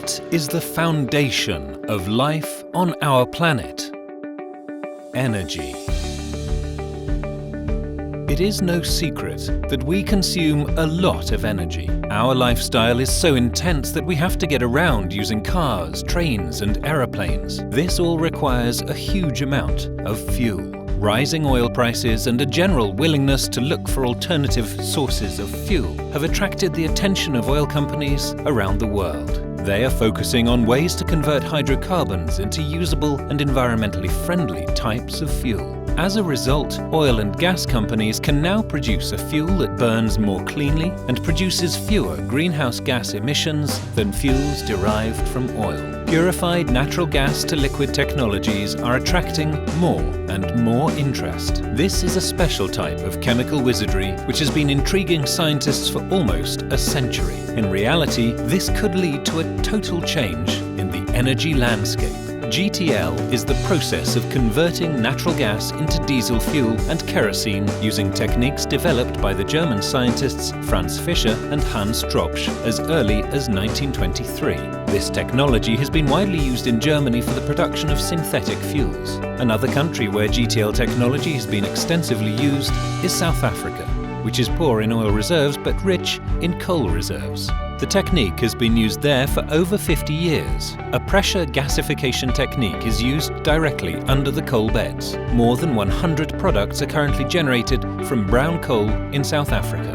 What is the foundation of life on our planet? Energy. It is no secret that we consume a lot of energy. Our lifestyle is so intense that we have to get around using cars, trains and aeroplanes. This all requires a huge amount of fuel. Rising oil prices and a general willingness to look for alternative sources of fuel have attracted the attention of oil companies around the world. They are focusing on ways to convert hydrocarbons into usable and environmentally friendly types of fuel. As a result, oil and gas companies can now produce a fuel that burns more cleanly and produces fewer greenhouse gas emissions than fuels derived from oil. Purified natural gas to liquid technologies are attracting more and more interest. This is a special type of chemical wizardry which has been intriguing scientists for almost a century. In reality, this could lead to a total change in the energy landscape. GTL is the process of converting natural gas into diesel fuel and kerosene using techniques developed by the German scientists Franz Fischer and Hans Tropsch as early as 1923. This technology has been widely used in Germany for the production of synthetic fuels. Another country where GTL technology has been extensively used is South Africa, which is poor in oil reserves but rich in coal reserves. The technique has been used there for over 50 years. A pressure gasification technique is used directly under the coal beds. More than 100 products are currently generated from brown coal in South Africa.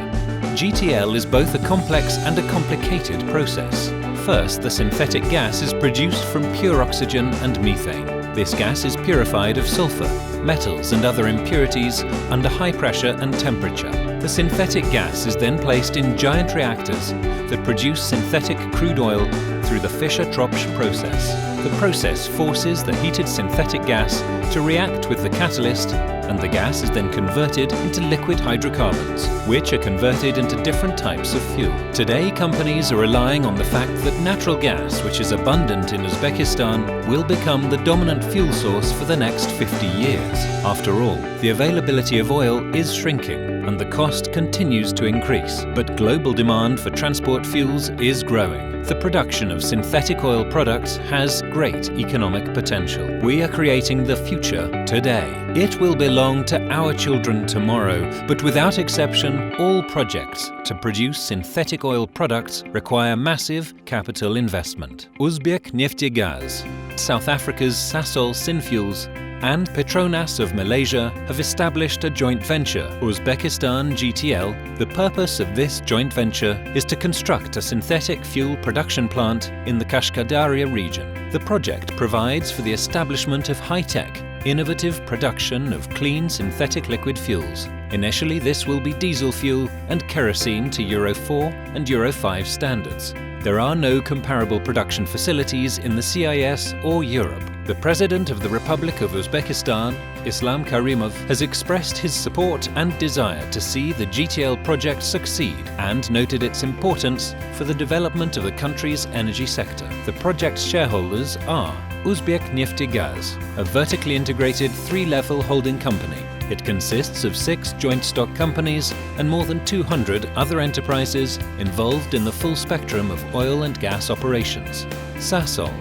GTL is both a complex and a complicated process. First, the synthetic gas is produced from pure oxygen and methane. This gas is purified of sulfur, metals and other impurities under high pressure and temperature. The synthetic gas is then placed in giant reactors that produce synthetic crude oil through the Fischer-Tropsch process. The process forces the heated synthetic gas to react with the catalyst, and the gas is then converted into liquid hydrocarbons, which are converted into different types of fuel. Today, companies are relying on the fact that natural gas, which is abundant in Uzbekistan, will become the dominant fuel source for the next 50 years. After all, the availability of oil is shrinking, and the cost continues to increase. But global demand for transport fuels is growing. The production of synthetic oil products has great economic potential. We are creating the future today. It will belong to our children tomorrow, but without exception, all projects to produce synthetic oil products require massive capital investment. Uzbek Neftegaz, South Africa's Sasol Synfuels, and Petronas of Malaysia have established a joint venture, Uzbekistan GTL. The purpose of this joint venture is to construct a synthetic fuel production plant in the Kashkadarya region. The project provides for the establishment of high-tech, innovative production of clean synthetic liquid fuels. Initially, this will be diesel fuel and kerosene to Euro 4 and Euro 5 standards. There are no comparable production facilities in the CIS or Europe. The President of the Republic of Uzbekistan, Islam Karimov, has expressed his support and desire to see the GTL project succeed and noted its importance for the development of the country's energy sector. The project's shareholders are Uzbek Neftegaz, a vertically integrated three-level holding company. It consists of 6 joint stock companies and more than 200 other enterprises involved in the full spectrum of oil and gas operations. Sasol,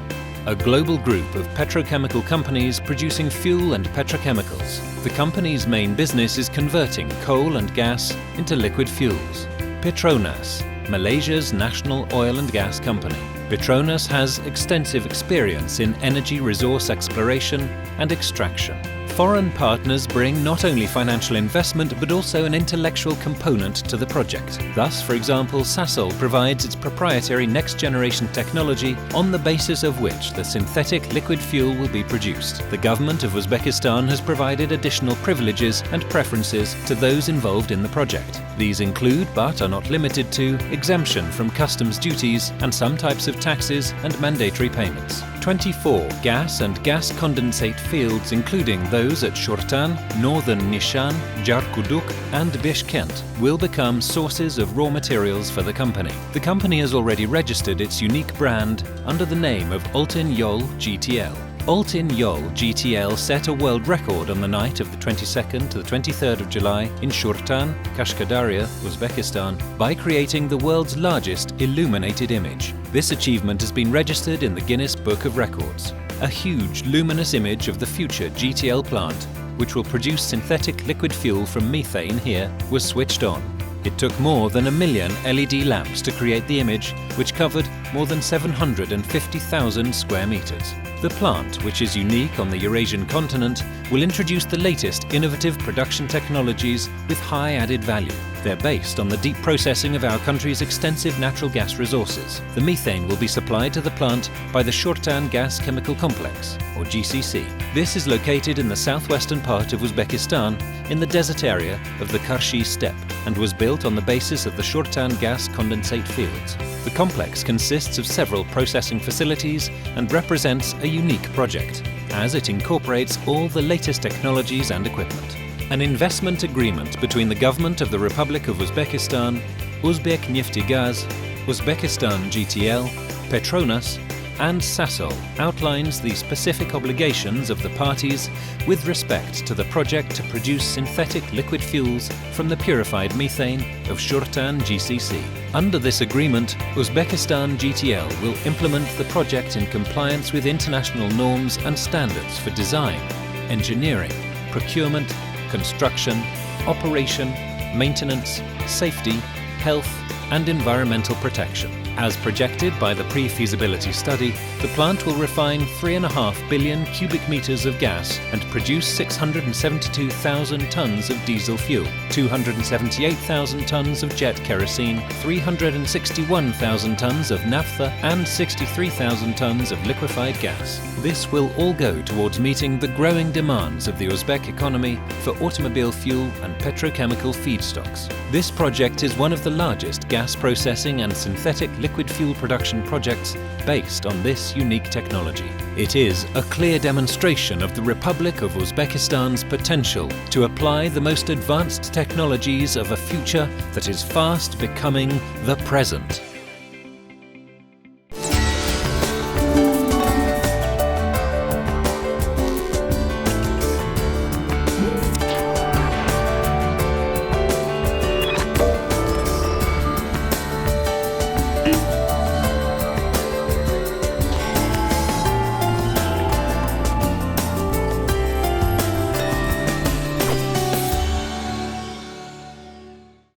a global group of petrochemical companies producing fuel and petrochemicals. The company's main business is converting coal and gas into liquid fuels. Petronas, Malaysia's national oil and gas company. Petronas has extensive experience in energy resource exploration and extraction. Foreign partners bring not only financial investment but also an intellectual component to the project. Thus, for example, Sasol provides its proprietary next-generation technology on the basis of which the synthetic liquid fuel will be produced. The government of Uzbekistan has provided additional privileges and preferences to those involved in the project. These include, but are not limited to, exemption from customs duties and some types of taxes and mandatory payments. 24 gas and gas condensate fields, including those at Shortan, Northern Nishan, Jarkuduk and Bishkent, will become sources of raw materials for the company. The company has already registered its unique brand under the name of Altin Yol GTL. Altin-Yol GTL set a world record on the night of the 22nd to the 23rd of July in Shurtan, Kashkadarya, Uzbekistan, by creating the world's largest illuminated image. This achievement has been registered in the Guinness Book of Records. A huge luminous image of the future GTL plant, which will produce synthetic liquid fuel from methane here, was switched on. It took more than 1 million LED lamps to create the image, which covered more than 750,000 square meters. The plant, which is unique on the Eurasian continent, will introduce the latest innovative production technologies with high added value. They're based on the deep processing of our country's extensive natural gas resources. The methane will be supplied to the plant by the Shurtan Gas Chemical Complex, or GCC. This is located in the southwestern part of Uzbekistan, in the desert area of the Karshi steppe, and was built on the basis of the Shurtan gas condensate fields. The complex consists of several processing facilities and represents a unique project, as it incorporates all the latest technologies and equipment. An investment agreement between the government of the Republic of Uzbekistan, Uzbek Neftegaz, Uzbekistan GTL, Petronas, and Sasol outlines the specific obligations of the parties with respect to the project to produce synthetic liquid fuels from the purified methane of Shurtan GCC. Under this agreement, Uzbekistan GTL will implement the project in compliance with international norms and standards for design, engineering, procurement, construction, operation, maintenance, safety, health, and environmental protection. As projected by the pre-feasibility study, the plant will refine 3.5 billion cubic meters of gas and produce 672,000 tons of diesel fuel, 278,000 tons of jet kerosene, 361,000 tons of naphtha, and 63,000 tons of liquefied gas. This will all go towards meeting the growing demands of the Uzbek economy for automobile fuel and petrochemical feedstocks. This project is one of the largest gas processing and synthetic liquid fuel production projects based on this unique technology. It is a clear demonstration of the Republic of Uzbekistan's potential to apply the most advanced technologies of a future that is fast becoming the present.